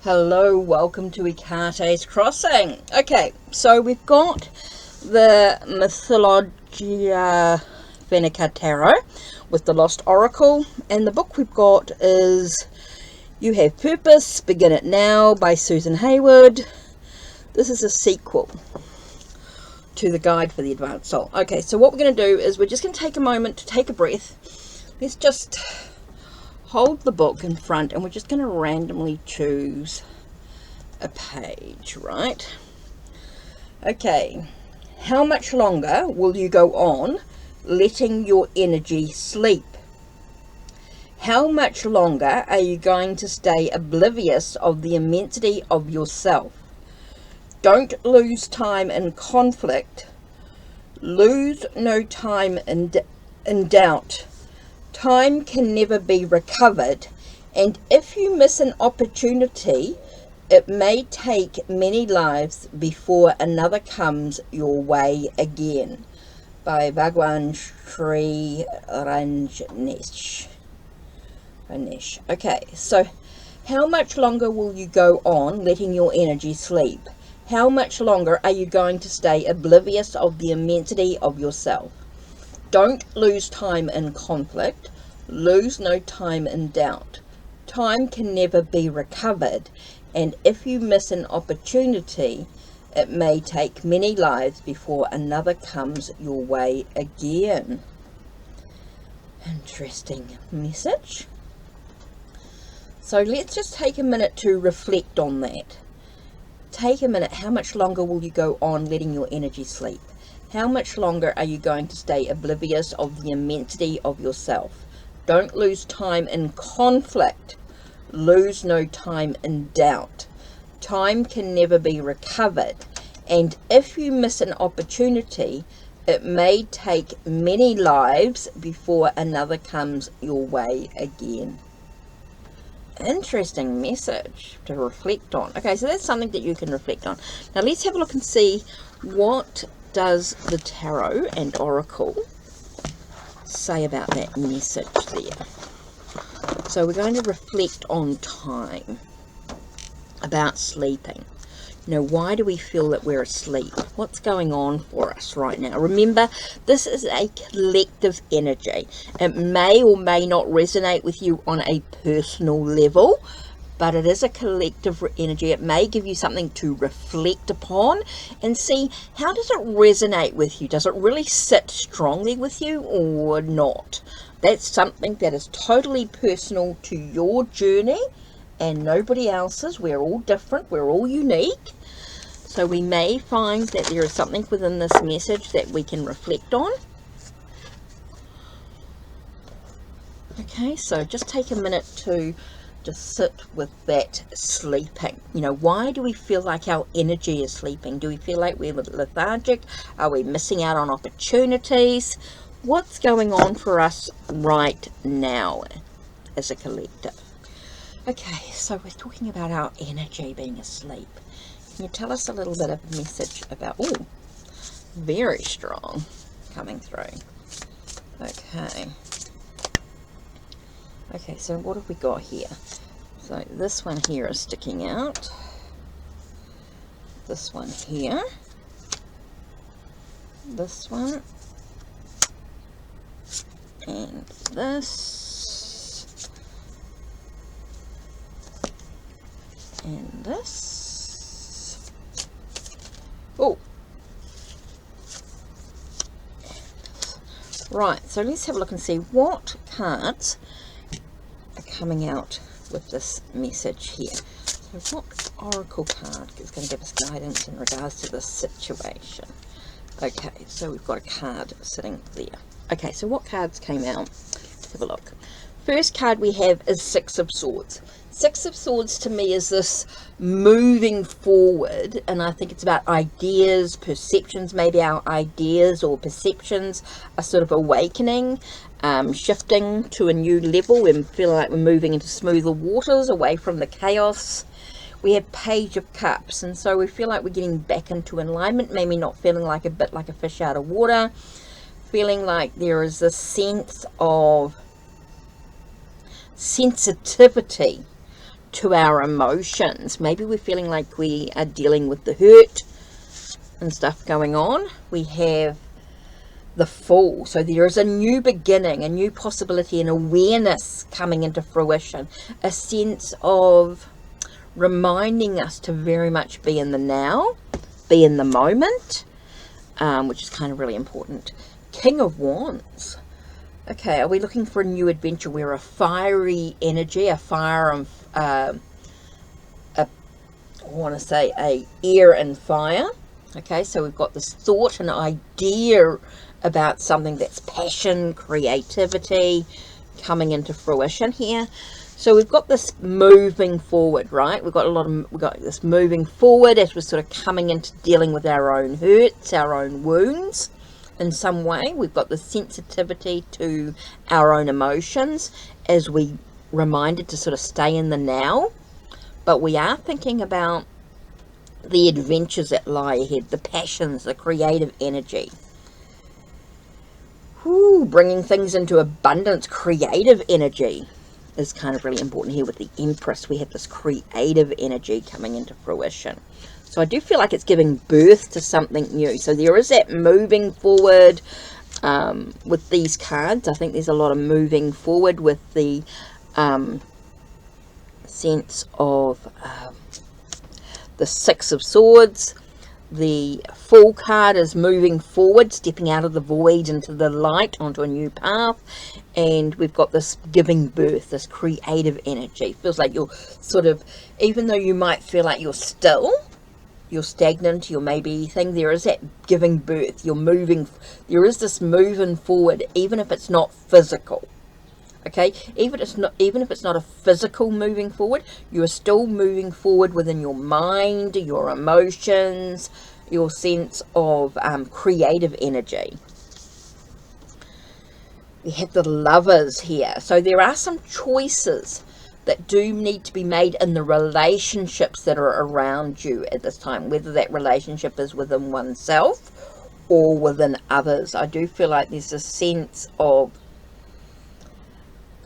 Hello, welcome to Ikate's Crossing. Okay, so we've got the Mythologia Fennica Tarot with the Lost Oracle, and the book we've got is You Have Purpose, Begin It Now by Susan Hayward. This is a sequel to the Guide for the Advanced Soul. Okay, so what we're going to do is we're just going to take a moment to take a breath. Let's just hold the book in front and we're just going to randomly choose a page, right? Okay, how much longer will you go on letting your energy sleep? How much longer are you going to stay oblivious of the immensity of yourself? Don't lose time in conflict. Lose no time in doubt. Time can never be recovered, and if you miss an opportunity, it may take many lives before another comes your way again. By Bhagwan Sri Rajneesh. Okay, so how much longer will you go on letting your energy sleep? How much longer are you going to stay oblivious of the immensity of yourself? Don't lose time in conflict. Lose no time in doubt. Time can never be recovered, and if you miss an opportunity, it may take many lives before another comes your way again. Interesting message. So let's just take a minute to reflect on that. Take a minute. How much longer will you go on letting your energy sleep? How much longer are you going to stay oblivious of the immensity of yourself? Don't lose time in conflict. Lose no time in doubt. Time can never be recovered, and if you miss an opportunity, it may take many lives before another comes your way again. Interesting message to reflect on. Okay, so that's something that you can reflect on. Now let's have a look and see what does the tarot and oracle say about that message there. So we're going to reflect on time, about sleeping. You know, why do we feel that we're asleep? What's going on for us right now? Remember, this is a collective energy. It may or may not resonate with you on a personal level, but it is a collective energy. It may give you something to reflect upon and see, how does it resonate with you? Does it really sit strongly with you or not? That's something that is totally personal to your journey and nobody else's. We're all different. We're all unique. So we may find that there is something within this message that we can reflect on. Okay, so just take a minute to just sit with that sleeping. You know, why do we feel like our energy is sleeping? Do we feel like we're lethargic? Are we missing out on opportunities? What's going on for us right now as a collective? Okay, so we're talking about our energy being asleep. Can you tell us a little bit of a message about, oh, very strong coming through. Okay. Okay, so what have we got here? So this one here is sticking out. This one here. This one. And this. And this. Oh. Right, so let's have a look and see what cards are coming out with this message here. So what oracle card is going to give us guidance in regards to this situation? Okay, so we've got a card sitting there. Okay, so what cards came out? Let's have a look. First card we have is Six of Swords. Six of Swords to me is this moving forward, and I think it's about ideas, perceptions. Maybe our ideas or perceptions are sort of awakening, shifting to a new level and feeling like we're moving into smoother waters, away from the chaos. We have Page of Cups, and so we feel like we're getting back into alignment, maybe not feeling like a bit like a fish out of water, feeling like there is a sense of sensitivity to our emotions. Maybe we're feeling like we are dealing with the hurt and stuff going on. We have the Fool. So there is a new beginning, a new possibility, an awareness coming into fruition, a sense of reminding us to very much be in the now, be in the moment, which is kind of really important. King of Wands. Okay, are we looking for a new adventure? We're a fiery energy, a fire of, I want to say a air and fire. Okay, so we've got this thought and idea about something that's passion, creativity coming into fruition here. So we've got this moving forward, right? We've got this moving forward as we're sort of coming into dealing with our own hurts, our own wounds. In some way, we've got the sensitivity to our own emotions as we reminded to sort of stay in the now. But we are thinking about the adventures that lie ahead, the passions, the creative energy. Bringing things into abundance, creative energy is kind of really important here with the Empress. We have this creative energy coming into fruition. So I do feel like it's giving birth to something new. So there is that moving forward with these cards. I think there's a lot of moving forward with the sense of the Six of Swords. The Fool card is moving forward, stepping out of the void into the light, onto a new path. And we've got this giving birth, this creative energy. Feels like you're sort of, even though you might feel like you're still, you're stagnant, you're maybe thing, there is that giving birth. You're moving, there is this moving forward, even if it's not physical. Okay, even if it's not a physical moving forward, you are still moving forward within your mind, your emotions, your sense of creative energy. We have the Lovers here. So there are some choices that do need to be made in the relationships that are around you at this time, whether that relationship is within oneself or within others. I do feel like there's a sense of,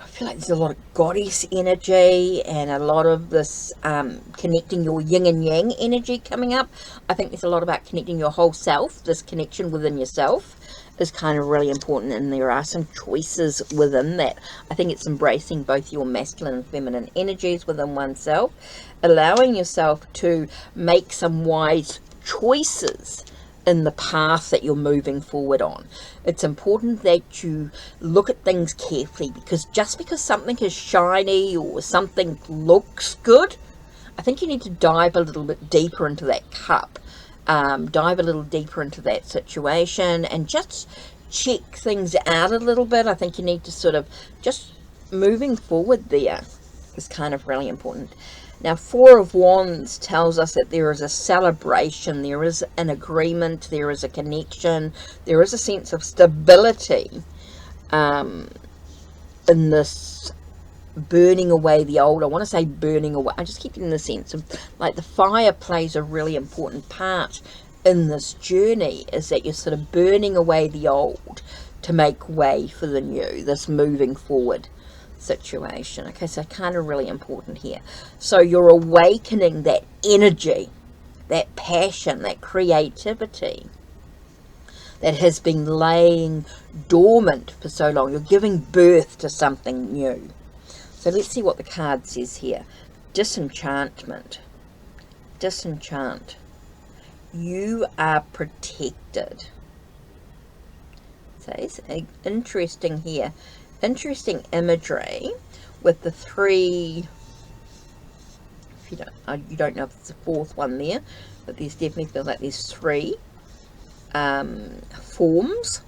I feel like there's a lot of goddess energy and a lot of this connecting your yin and yang energy coming up. I think there's a lot about connecting your whole self. This connection within yourself is kind of really important, and there are some choices within that. I think it's embracing both your masculine and feminine energies within oneself, allowing yourself to make some wise choices in the path that you're moving forward on. It's important that you look at things carefully, because just because something is shiny or something looks good, I think you need to dive a little bit deeper into that cup, dive a little deeper into that situation and just check things out a little bit. I think you need to sort of just moving forward there is kind of really important. Now, Four of Wands tells us that there is a celebration, there is an agreement, there is a connection, there is a sense of stability in this burning away the old. I want to say burning away. I just keep getting the sense of like the fire plays a really important part in this journey, is that you're sort of burning away the old to make way for the new, this moving forward situation. Okay, so kind of really important here. So you're awakening that energy, that passion, that creativity that has been laying dormant for so long. You're giving birth to something new. So let's see what the card says here. Disenchantment. Disenchant. You are protected. So it's interesting here. Interesting imagery with the three. If you don't know if it's the fourth one there, but there's definitely feels like there's three forms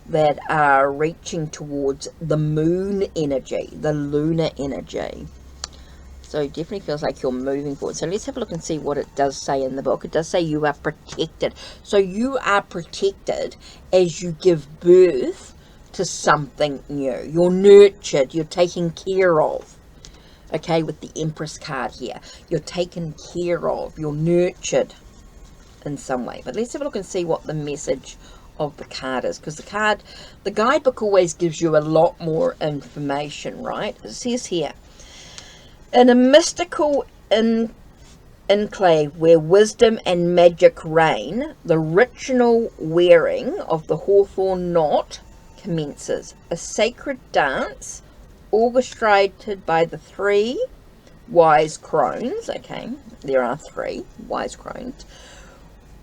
that are reaching towards the moon energy, the lunar energy. So it definitely feels like you're moving forward. So let's have a look and see what it does say in the book. It does say you are protected. So you are protected as you give birth to something new. You're nurtured. You're taken care of. Okay, with the Empress card here. You're taken care of. You're nurtured in some way. But let's have a look and see what the message of the card is, because the guidebook always gives you a lot more information, right? It says here, In a mystical enclave where wisdom and magic reign, the ritual wearing of the hawthorn knot commences. A sacred dance orchestrated by the 3 wise crones. Okay, there are 3 wise crones.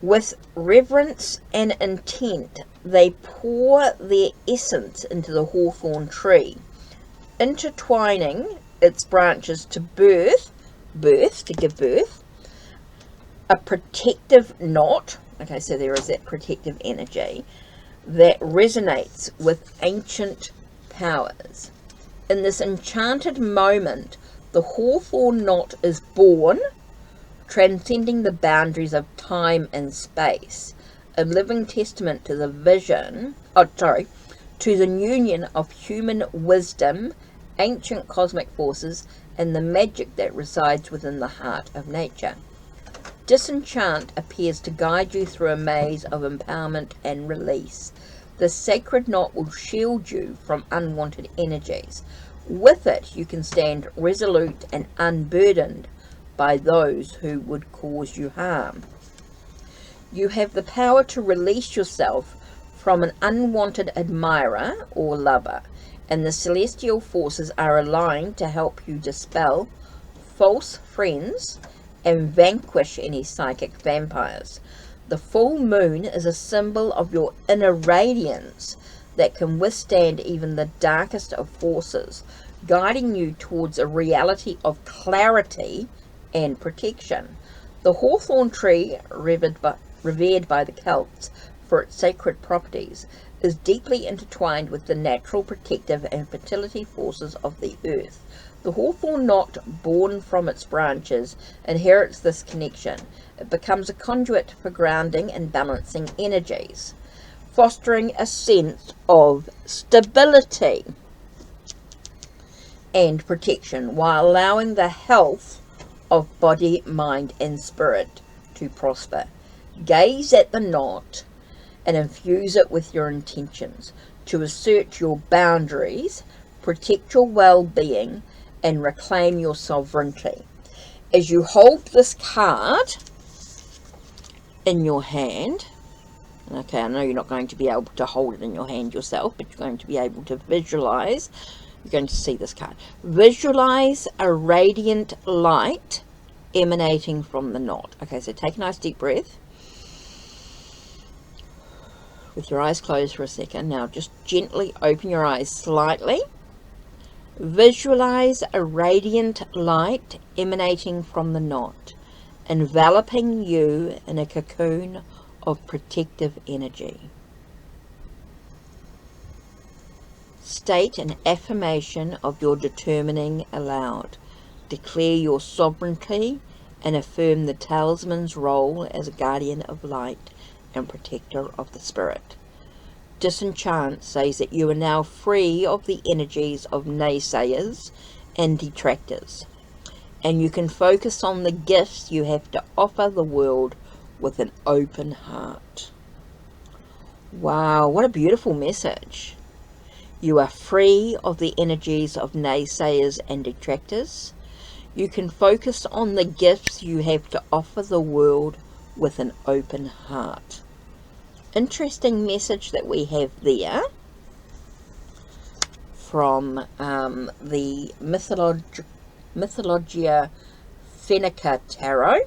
With reverence and intent, they pour their essence into the hawthorn tree, intertwining its branches to give birth, a protective knot. Okay, so there is that protective energy that resonates with ancient powers. In this enchanted moment, the hawthorn knot is born, transcending the boundaries of time and space, a living testament to the to the union of human wisdom, ancient cosmic forces, and the magic that resides within the heart of nature. Disenchant appears to guide you through a maze of empowerment and release. The sacred knot will shield you from unwanted energies. With it, you can stand resolute and unburdened by those who would cause you harm. You have the power to release yourself from an unwanted admirer or lover, and the celestial forces are aligned to help you dispel false friends and vanquish any psychic vampires. The full moon is a symbol of your inner radiance that can withstand even the darkest of forces, guiding you towards a reality of clarity and protection. The hawthorn tree, revered by the Celts for its sacred properties, is deeply intertwined with the natural protective and fertility forces of the earth. The hawthorn knot, born from its branches, inherits this connection. It becomes a conduit for grounding and balancing energies, fostering a sense of stability and protection, while allowing the health of body, mind, and spirit to prosper. Gaze at the knot and infuse it with your intentions to assert your boundaries, protect your well-being, and reclaim your sovereignty. As you hold this card in your hand, okay, I know you're not going to be able to hold it in your hand yourself, but you're going to be able to visualize. You're going to see this card. Visualize a radiant light emanating from the knot. Okay, so take a nice deep breath with your eyes closed for a second. Now just gently open your eyes slightly. Visualize a radiant light emanating from the knot, enveloping you in a cocoon of protective energy. State an affirmation of your determining aloud. Declare your sovereignty and affirm the talisman's role as a guardian of light and protector of the spirit. Disenchant says that you are now free of the energies of naysayers and detractors, and you can focus on the gifts you have to offer the world with an open heart. Wow, what a beautiful message. You are free of the energies of naysayers and detractors. You can focus on the gifts you have to offer the world with an open heart. Interesting message that we have there from the Mythologia Fennica Tarot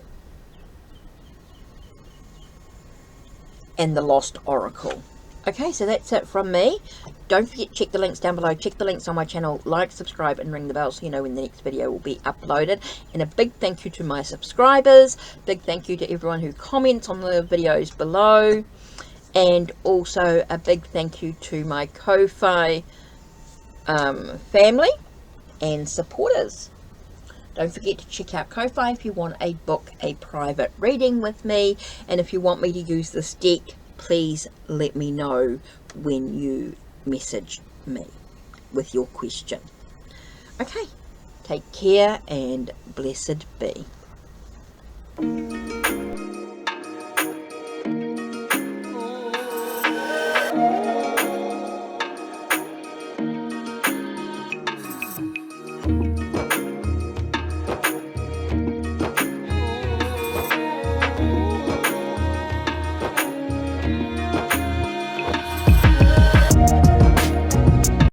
and the Lost Oracle. Okay, so that's it from me. Don't forget, check the links down below. Check the links on my channel. Like, subscribe, and ring the bell so you know when the next video will be uploaded. And a big thank you to my subscribers. Big thank you to everyone who comments on the videos below. And also a big thank you to my Ko-Fi family and supporters. Don't forget to check out Ko-Fi if you want a book, a private reading with me. And if you want me to use this deck, please let me know when you message me with your question. Okay, take care and blessed be.